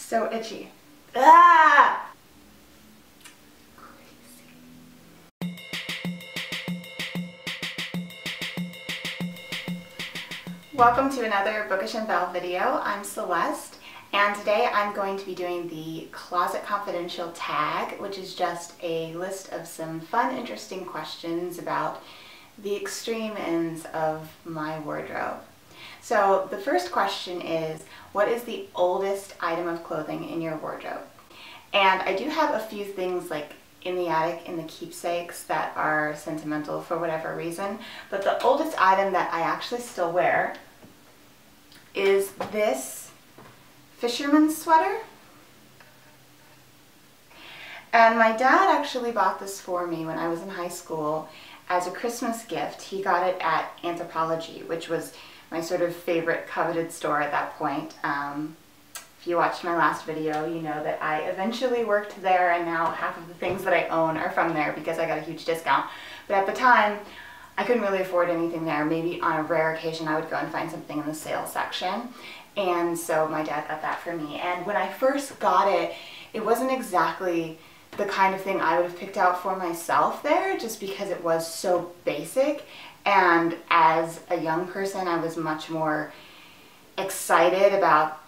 So itchy. Ah! Crazy. Welcome to another Bookish and Belle video. I'm Celeste, and today I'm going to be doing the Closet Confidential tag, which is just a list of some fun, interesting questions about the extreme ends of my wardrobe. So the first question is, what is the oldest item of clothing in your wardrobe? And I do have a few things like in the attic, in the keepsakes, that are sentimental for whatever reason, but the oldest item that I actually still wear is this fisherman sweater. And my dad actually bought this for me when I was in high school as a Christmas gift. He got it at Anthropologie, which was my sort of favorite coveted store at that point. If you watched my last video, you know that I eventually worked there, and now half of the things that I own are from there because I got a huge discount. But at the time, I couldn't really afford anything there. Maybe on a rare occasion I would go and find something in the sales section. And so my dad got that for me. And when I first got it, it wasn't exactly the kind of thing I would have picked out for myself there, just because it was so basic. And as a young person, I was much more excited about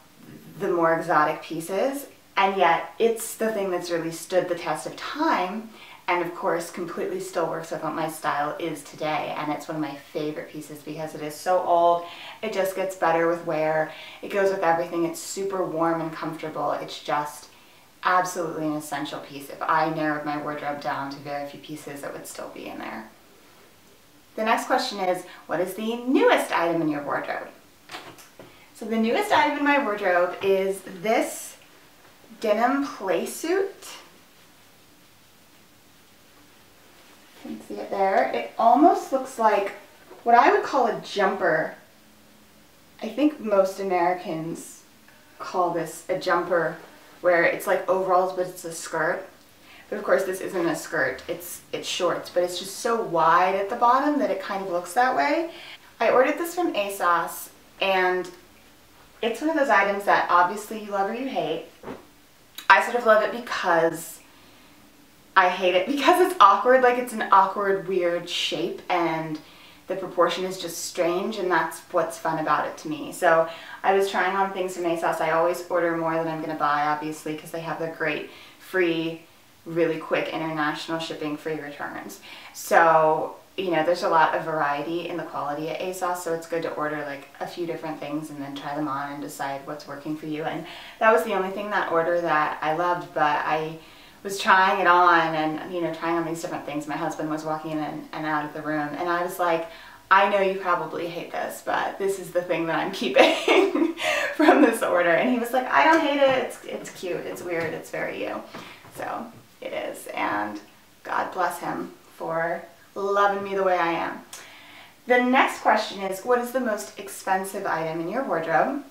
the more exotic pieces. And yet it's the thing that's really stood the test of time, and of course completely still works with what my style is today. And it's one of my favorite pieces because it is so old. It just gets better with wear. It goes with everything. It's super warm and comfortable. It's just absolutely an essential piece. If I narrowed my wardrobe down to very few pieces, it would still be in there. The next question is, what is the newest item in your wardrobe? So the newest item in my wardrobe is this denim playsuit. You can see it there. It almost looks like what I would call a jumper. I think most Americans call this a jumper, where it's like overalls but it's a skirt. But of course this isn't a skirt, it's shorts, but it's just so wide at the bottom that it kind of looks that way. I ordered this from Asos, and it's one of those items that obviously you love or you hate. I sort of love it because I hate it because it's awkward. Like, it's an awkward, weird shape, and the proportion is just strange, and that's what's fun about it to me. So I was trying on things from Asos. I always order more than I'm going to buy, obviously, because they have the great free, really quick international shipping, free returns. So, you know, there's a lot of variety in the quality at Asos, so it's good to order like a few different things and then try them on and decide what's working for you. And that was the only thing, that order, that I loved. But I was trying it on and, you know, trying on these different things. My husband was walking in and out of the room, and I was like, I know you probably hate this, but this is the thing that I'm keeping from this order. And he was like, I don't hate it. It's cute. It's weird. It's very you. So it is. And God bless him for loving me the way I am. The next question is, what is the most expensive item in your wardrobe?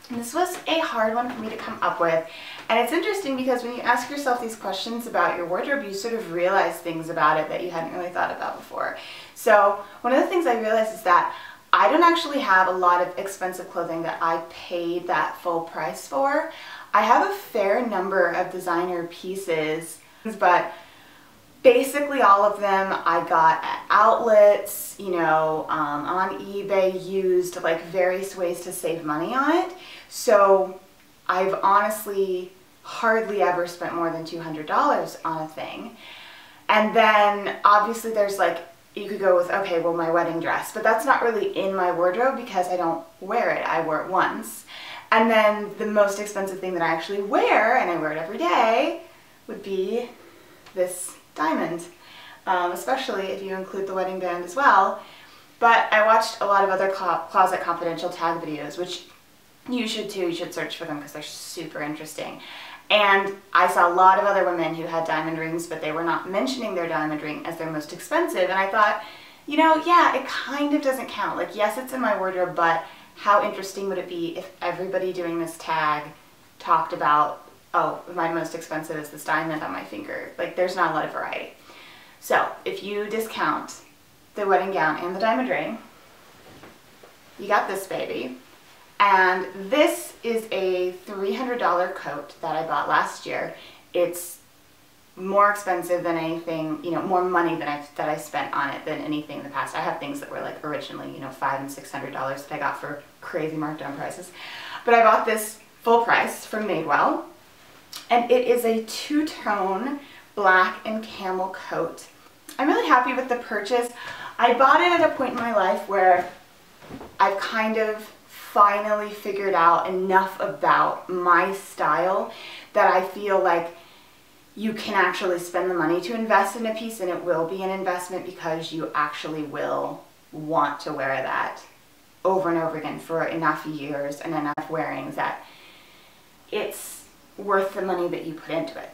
And this was a hard one for me to come up with. And it's interesting because when you ask yourself these questions about your wardrobe, you sort of realize things about it that you hadn't really thought about before. So one of the things I realized is that I don't actually have a lot of expensive clothing that I paid that full price for. I have a fair number of designer pieces, but basically all of them I got at outlets, you know, on eBay, used, like various ways to save money on it. So I've honestly hardly ever spent more than $200 on a thing. And then obviously there's like, you could go with, okay, well, my wedding dress, but that's not really in my wardrobe because I don't wear it. I wear it once. And then the most expensive thing that I actually wear, and I wear it every day, would be this diamond, especially if you include the wedding band as well. But I watched a lot of other Closet Confidential tag videos, which you should too. You should search for them because they're super interesting. And I saw a lot of other women who had diamond rings, but they were not mentioning their diamond ring as their most expensive. And I thought, you know, yeah, it kind of doesn't count. Like, yes, it's in my wardrobe, but how interesting would it be if everybody doing this tag talked about, oh, my most expensive is this diamond on my finger. Like, there's not a lot of variety. So if you discount the wedding gown and the diamond ring, you got this baby. And this is a $300 coat that I bought last year. It's more expensive than anything, you know, more money that I spent on it than anything in the past. I have things that were like originally, you know, $500 and $600 that I got for crazy markdown prices. But I bought this full price from Madewell, and it is a two-tone black and camel coat. I'm really happy with the purchase. I bought it at a point in my life where I've kind of finally figured out enough about my style that I feel like you can actually spend the money to invest in a piece, and it will be an investment because you actually will want to wear that over and over again for enough years and enough wearings that it's worth the money that you put into it.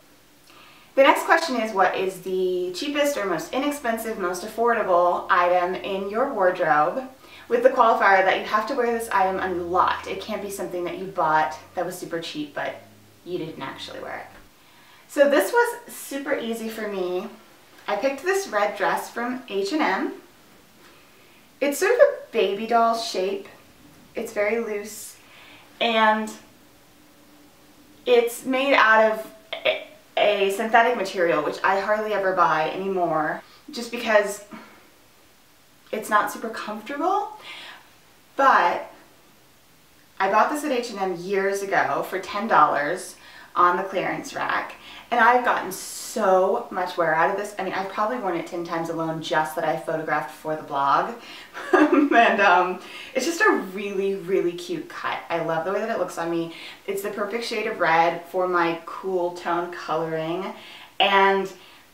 The next question is, what is the cheapest or most inexpensive, most affordable item in your wardrobe, with the qualifier that you have to wear this item a lot. It can't be something that you bought that was super cheap but you didn't actually wear it. So this was super easy for me. I picked this red dress from H&M. It's sort of a baby doll shape. It's very loose, and it's made out of a synthetic material, which I hardly ever buy anymore just because it's not super comfortable. But I bought this at H&M years ago for $10 on the clearance rack, and I've gotten so much wear out of this. I mean, I've probably worn it 10 times alone just that I photographed for the blog. And it's just a really, really cute cut. I love the way that it looks on me. It's the perfect shade of red for my cool tone coloring, and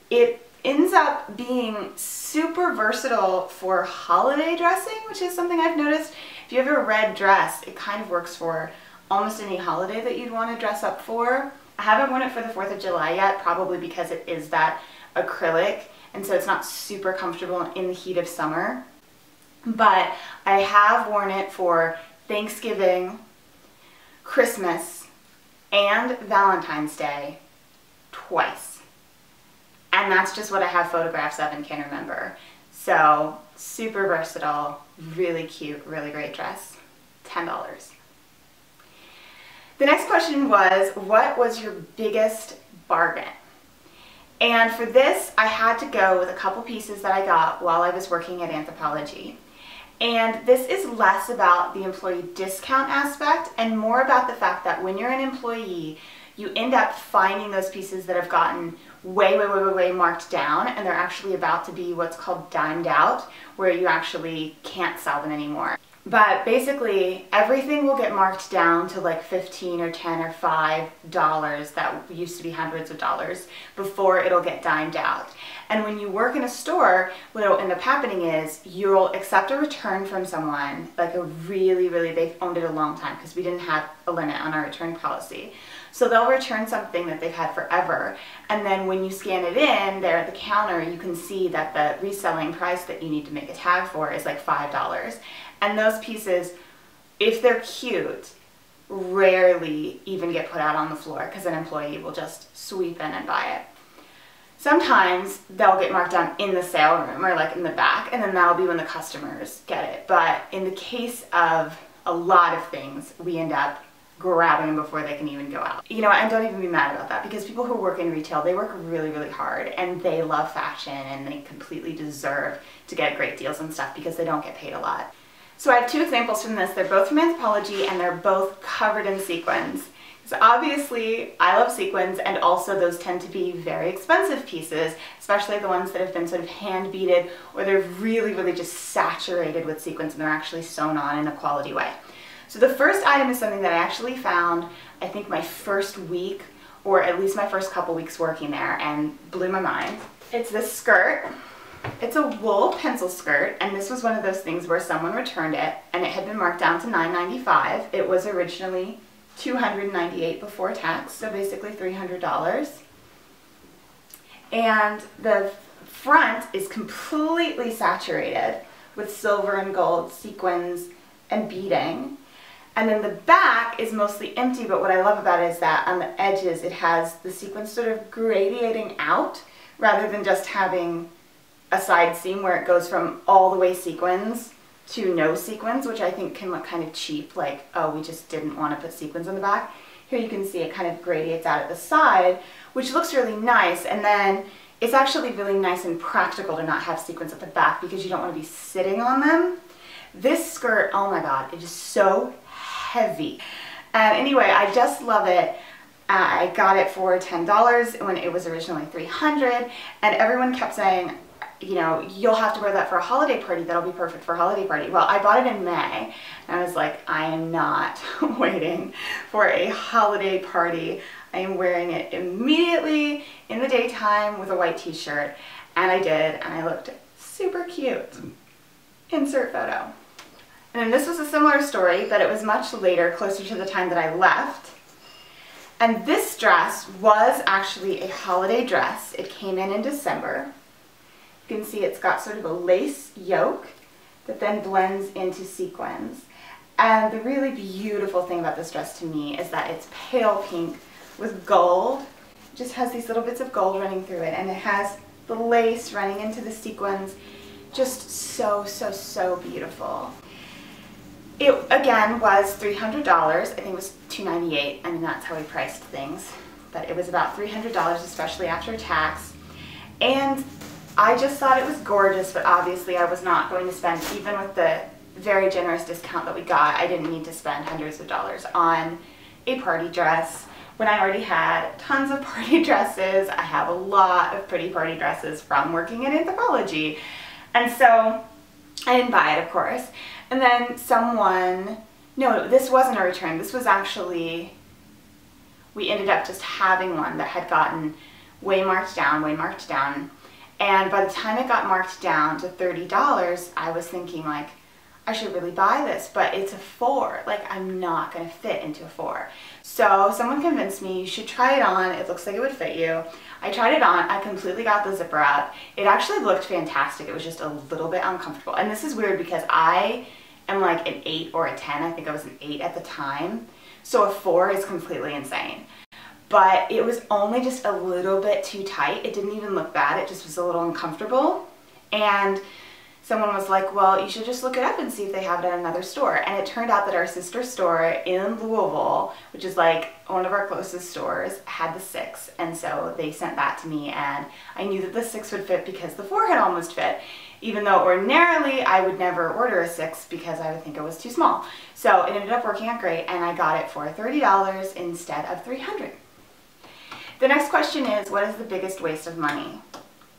it ends up being super versatile for holiday dressing, which is something I've noticed. If you have a red dress, it kind of works for almost any holiday that you'd want to dress up for. I haven't worn it for the 4th of July yet, probably because it is that acrylic, and so it's not super comfortable in the heat of summer. But I have worn it for Thanksgiving, Christmas, and Valentine's Day twice. And that's just what I have photographs of and can remember. So super versatile, really cute, really great dress. $10. The next question was, what was your biggest bargain? And for this, I had to go with a couple pieces that I got while I was working at Anthropologie. And this is less about the employee discount aspect and more about the fact that when you're an employee, you end up finding those pieces that have gotten way marked down, and they're actually about to be what's called dimed out, where you actually can't sell them anymore. But basically, everything will get marked down to like $15 or $10 or $5 that used to be hundreds of dollars before it'll get dimed out. And when you work in a store, what will end up happening is you'll accept a return from someone, like they've owned it a long time because we didn't have a limit on our return policy. So they'll return something that they've had forever, and then when you scan it in there at the counter, you can see that the reselling price that you need to make a tag for is like $5. And those pieces, if they're cute, rarely even get put out on the floor because an employee will just sweep in and buy it. Sometimes they'll get marked down in the sale room or like in the back, and then that'll be when the customers get it. But in the case of a lot of things, we end up grabbing them before they can even go out. You know, and don't even be mad about that, because people who work in retail, they work really hard, and they love fashion, and they completely deserve to get great deals and stuff because they don't get paid a lot. So I have two examples from this. They're both from Anthropologie, and they're both covered in sequins. So obviously, I love sequins, and also those tend to be very expensive pieces, especially the ones that have been sort of hand beaded, or they're really just saturated with sequins and they're actually sewn on in a quality way. So the first item is something that I actually found, I think, my first week, or at least my first couple weeks working there, and blew my mind. It's this skirt. It's a wool pencil skirt, and this was one of those things where someone returned it, and it had been marked down to $9.95. It was originally $298 before tax, so basically $300. And the front is completely saturated with silver and gold sequins and beading. And then the back is mostly empty, but what I love about it is that on the edges it has the sequins sort of gradiating out rather than just having a side seam where it goes from all the way sequins to no sequins, which I think can look kind of cheap, like, oh, we just didn't want to put sequins on the back. Here you can see it kind of gradiates out at the side, which looks really nice, and then it's actually really nice and practical to not have sequins at the back because you don't want to be sitting on them. This skirt, oh my god, it is so heavy. Anyway, I just love it. I got it for $10 when it was originally $300, and everyone kept saying, you know, you'll have to wear that for a holiday party. That'll be perfect for a holiday party. Well, I bought it in May, and I was like, I am not waiting for a holiday party. I am wearing it immediately in the daytime with a white t-shirt, and I did, and I looked super cute. Insert photo. And then this was a similar story, but it was much later, closer to the time that I left. And this dress was actually a holiday dress. It came in December. You can see it's got sort of a lace yoke that then blends into sequins. And the really beautiful thing about this dress to me is that it's pale pink with gold. It just has these little bits of gold running through it, and it has the lace running into the sequins. Just so, so, so beautiful. It, again, was $300. I think it was $298. I mean, that's how we priced things. But it was about $300, especially after tax. And I just thought it was gorgeous, but obviously I was not going to spend, even with the very generous discount that we got, I didn't need to spend hundreds of dollars on a party dress when I already had tons of party dresses. I have a lot of pretty party dresses from working at Anthropologie. And so I didn't buy it, of course. And then someone, no, this wasn't a return. This was actually, we ended up just having one that had gotten way marked down. And by the time it got marked down to $30, I was thinking, like, I should really buy this, but it's a 4. Like, I'm not going to fit into a 4. So someone convinced me you should try it on. It looks like it would fit you. I tried it on. I completely got the zipper up. It actually looked fantastic. It was just a little bit uncomfortable. And this is weird because I am like an 8 or a 10. I think I was an 8 at the time. So a 4 is completely insane. But it was only just a little bit too tight. It didn't even look bad. It just was a little uncomfortable. And someone was like, well, you should just look it up and see if they have it at another store. And it turned out that our sister store in Louisville, which is like one of our closest stores, had the 6. And so they sent that to me, and I knew that the 6 would fit because the 4 had almost fit, even though ordinarily I would never order a 6 because I would think it was too small. So it ended up working out great, and I got it for $30 instead of $300. The next question is, what is the biggest waste of money?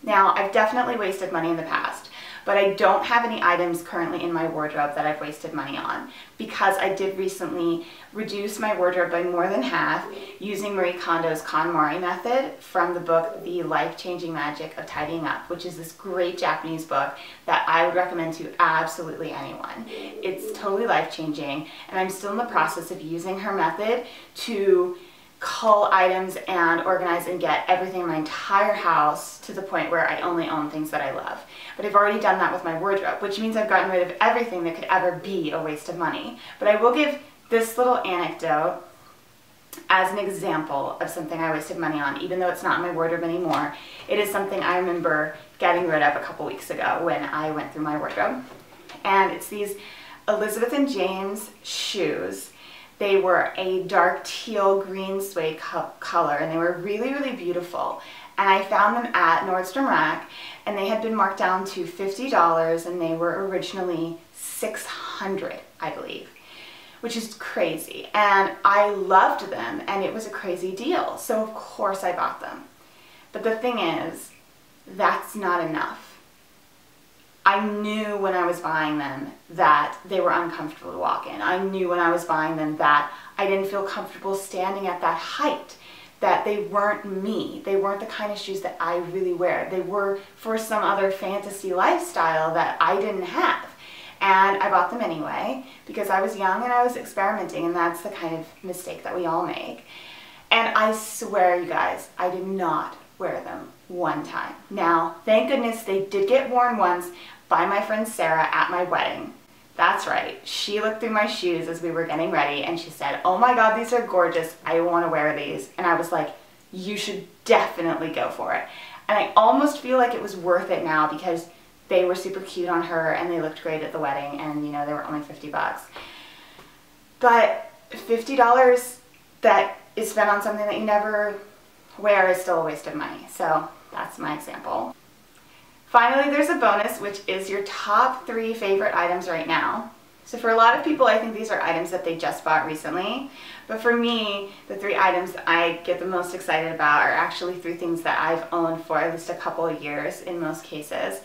Now, I've definitely wasted money in the past, but I don't have any items currently in my wardrobe that I've wasted money on because I did recently reduce my wardrobe by more than half using Marie Kondo's KonMari method from the book The Life-Changing Magic of Tidying Up, which is this great Japanese book that I would recommend to absolutely anyone. It's totally life-changing, and I'm still in the process of using her method to cull items and organize and get everything in my entire house to the point where I only own things that I love. But I've already done that with my wardrobe, which means I've gotten rid of everything that could ever be a waste of money. But I will give this little anecdote as an example of something I wasted money on, even though it's not in my wardrobe anymore. It is something I remember getting rid of a couple weeks ago when I went through my wardrobe. And it's these Elizabeth and James shoes. They were a dark teal green suede color, and they were really, really beautiful. And I found them at Nordstrom Rack, and they had been marked down to $50, and they were originally $600, I believe, which is crazy. And I loved them, and it was a crazy deal, so of course I bought them. But the thing is, that's not enough. I knew when I was buying them that they were uncomfortable to walk in. I knew when I was buying them that I didn't feel comfortable standing at that height, that they weren't me. They weren't the kind of shoes that I really wear. They were for some other fantasy lifestyle that I didn't have. And I bought them anyway because I was young and I was experimenting, and that's the kind of mistake that we all make. And I swear, you guys, I did not wear them one time. Now, thank goodness they did get worn once by my friend Sarah at my wedding. That's right. She looked through my shoes as we were getting ready, and she said, oh my God, these are gorgeous. I want to wear these. And I was like, you should definitely go for it. And I almost feel like it was worth it now because they were super cute on her and they looked great at the wedding, and you know, they were only 50 bucks. But $50 that is spent on something that you never wear is still a waste of money. So that's my example. Finally, there's a bonus, which is your top 3 favorite items right now. So for a lot of people, I think these are items that they just bought recently. But for me, the 3 items I get the most excited about are actually 3 things that I've owned for at least a couple of years in most cases.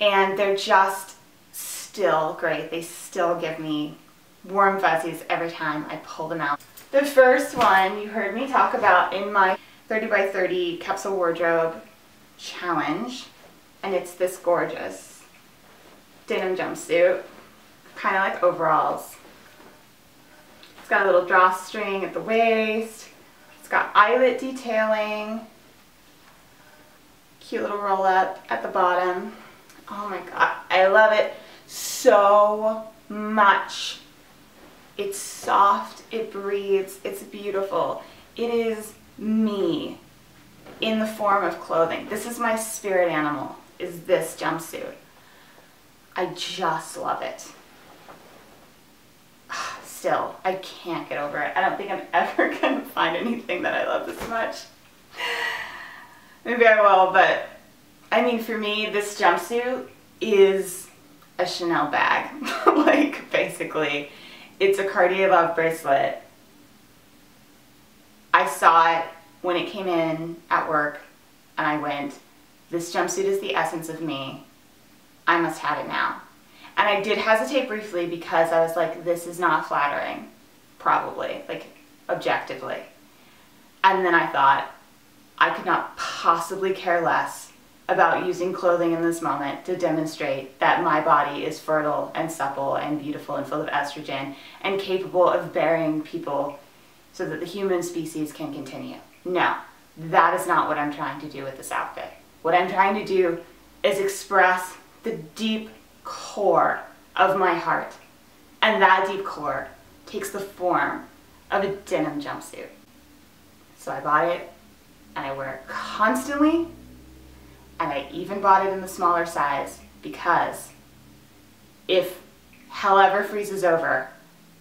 And they're just still great. They still give me warm fuzzies every time I pull them out. The first one you heard me talk about in my 30 by 30 capsule wardrobe challenge. And it's this gorgeous denim jumpsuit, kind of like overalls. It's got a little drawstring at the waist. It's got eyelet detailing. Cute little roll up at the bottom. Oh my god, I love it so much. It's soft, it breathes, it's beautiful. It is me in the form of clothing. This is my spirit animal, is this jumpsuit. I just love it. Still, I can't get over it. I don't think I'm ever gonna find anything that I love this much. Maybe I will, but I mean, for me, this jumpsuit is a Chanel bag. Like, basically, it's a Cartier Love bracelet. I saw it when it came in at work, and I went, this jumpsuit is the essence of me. I must have it now. And I did hesitate briefly because I was like, this is not flattering, probably, like, objectively. And then I thought, I could not possibly care less about using clothing in this moment to demonstrate that my body is fertile and supple and beautiful and full of estrogen and capable of bearing people so that the human species can continue. No, that is not what I'm trying to do with this outfit. What I'm trying to do is express the deep core of my heart. And that deep core takes the form of a denim jumpsuit. So I bought it, and I wear it constantly, and I even bought it in the smaller size because if hell ever freezes over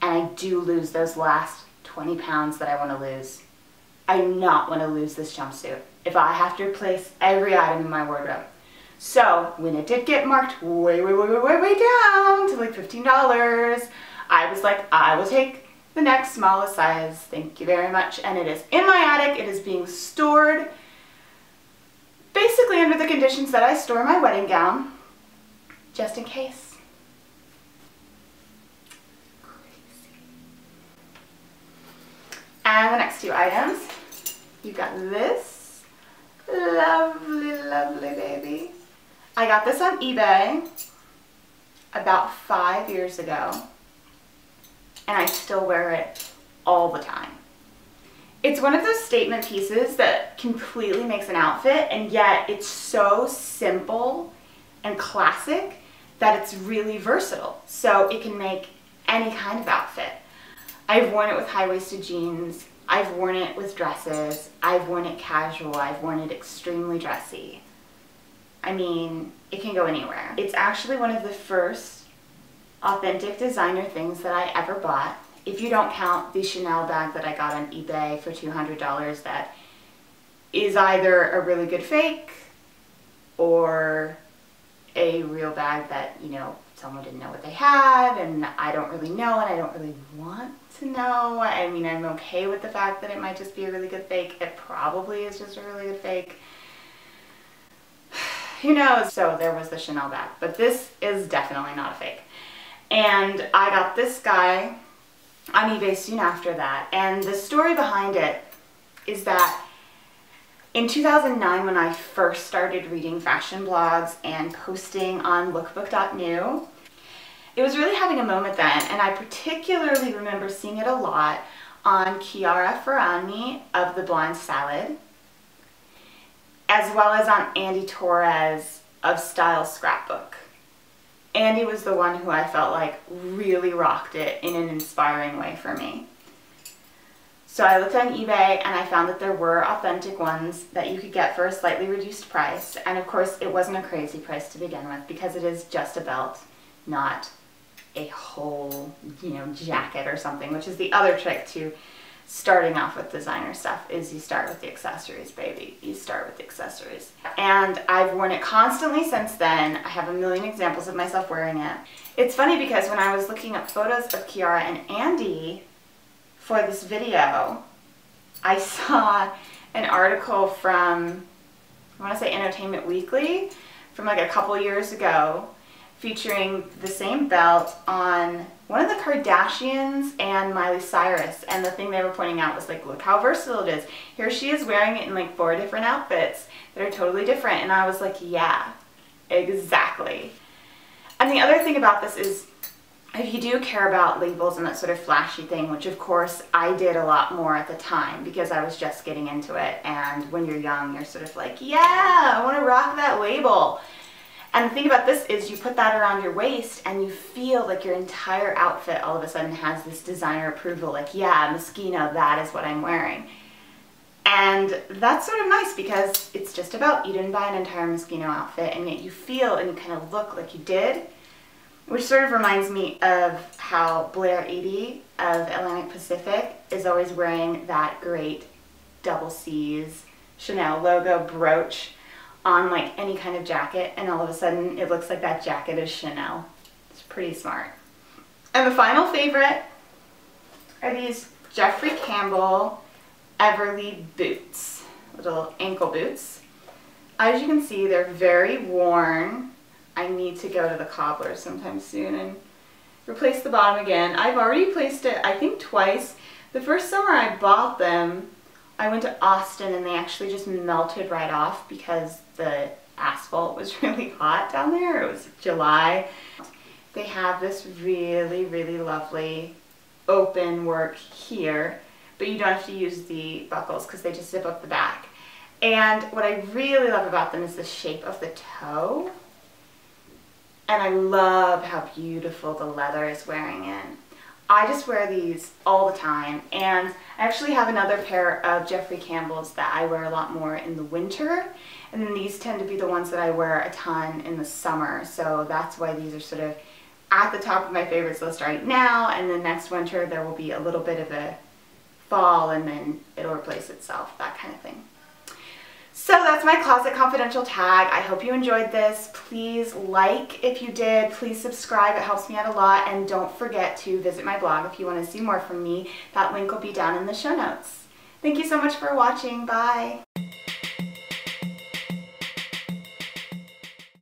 and I do lose those last 20 pounds that I want to lose, I do not want to lose this jumpsuit if I have to replace every item in my wardrobe. So when it did get marked way down to like $15, I was like, I will take the next smallest size, thank you very much. And it is in my attic. It is being stored basically under the conditions that I store my wedding gown, just in case. Crazy. And the next 2 items, you got this lovely, lovely baby. I got this on eBay about 5 years ago, and I still wear it all the time. It's one of those statement pieces that completely makes an outfit, and yet it's so simple and classic that it's really versatile. So it can make any kind of outfit. I've worn it with high-waisted jeans, I've worn it with dresses, I've worn it casual, I've worn it extremely dressy. I mean, it can go anywhere. It's actually one of the first authentic designer things that I ever bought. If you don't count the Chanel bag that I got on eBay for $200 that is either a really good fake or a real bag that, you know, someone didn't know what they had, and I don't really know, and I don't really want to know. I mean, I'm okay with the fact that it might just be a really good fake. It probably is just a really good fake. Who knows? So there was the Chanel bag, but this is definitely not a fake. And I got this guy on eBay soon after that, and the story behind it is that in 2009, when I first started reading fashion blogs and posting on lookbook.new, it was really having a moment then, and I particularly remember seeing it a lot on Chiara Ferragni of The Blind Salad, as well as on Andy Torres of Style Scrapbook. Andy was the one who I felt like really rocked it in an inspiring way for me. So I looked on eBay and I found that there were authentic ones that you could get for a slightly reduced price. And of course it wasn't a crazy price to begin with because it is just a belt, not a whole, jacket or something, which is the other trick to starting off with designer stuff, is you start with the accessories, baby. You start with the accessories. And I've worn it constantly since then. I have a million examples of myself wearing it. It's funny because when I was looking up photos of Kiara and Andy for this video, I saw an article from, I want to say Entertainment Weekly, from like a couple years ago, featuring the same belt on one of the Kardashians and Miley Cyrus, and the thing they were pointing out was like, look how versatile it is. Here she is wearing it in like 4 different outfits that are totally different, and I was like, yeah, exactly. And the other thing about this is, if you do care about labels and that sort of flashy thing, which of course I did a lot more at the time because I was just getting into it, and when you're young you're sort of like, yeah, I want to rock that label. And the thing about this is you put that around your waist and you feel like your entire outfit all of a sudden has this designer approval, like, yeah, Moschino, that is what I'm wearing. And that's sort of nice because it's just about, you didn't buy an entire Moschino outfit and yet you feel and you kind of look like you did, which sort of reminds me of how Blair 80 of Atlantic Pacific is always wearing that great double C's Chanel logo brooch on like any kind of jacket, and all of a sudden it looks like that jacket is Chanel. It's pretty smart. And the final favorite are these Jeffry Campbell Everly boots, little ankle boots. As you can see, they're very worn. I need to go to the cobbler sometime soon and replace the bottom again. I've already placed it, I think, twice. The first summer I bought them, I went to Austin and they actually just melted right off because the asphalt was really hot down there. It was July. They have this really, really lovely open work here, but you don't have to use the buckles because they just zip up the back. And what I really love about them is the shape of the toe. And I love how beautiful the leather is wearing in. I just wear these all the time, and I actually have another pair of Jeffry Campbell's that I wear a lot more in the winter, and then these tend to be the ones that I wear a ton in the summer, so that's why these are sort of at the top of my favorites list right now, and then next winter there will be a little bit of a fall and then it'll replace itself, that kind of thing. So that's my Closet Confidential tag. I hope you enjoyed this. Please like if you did. Please subscribe. It helps me out a lot. And don't forget to visit my blog if you want to see more from me. That link will be down in the show notes. Thank you so much for watching. Bye.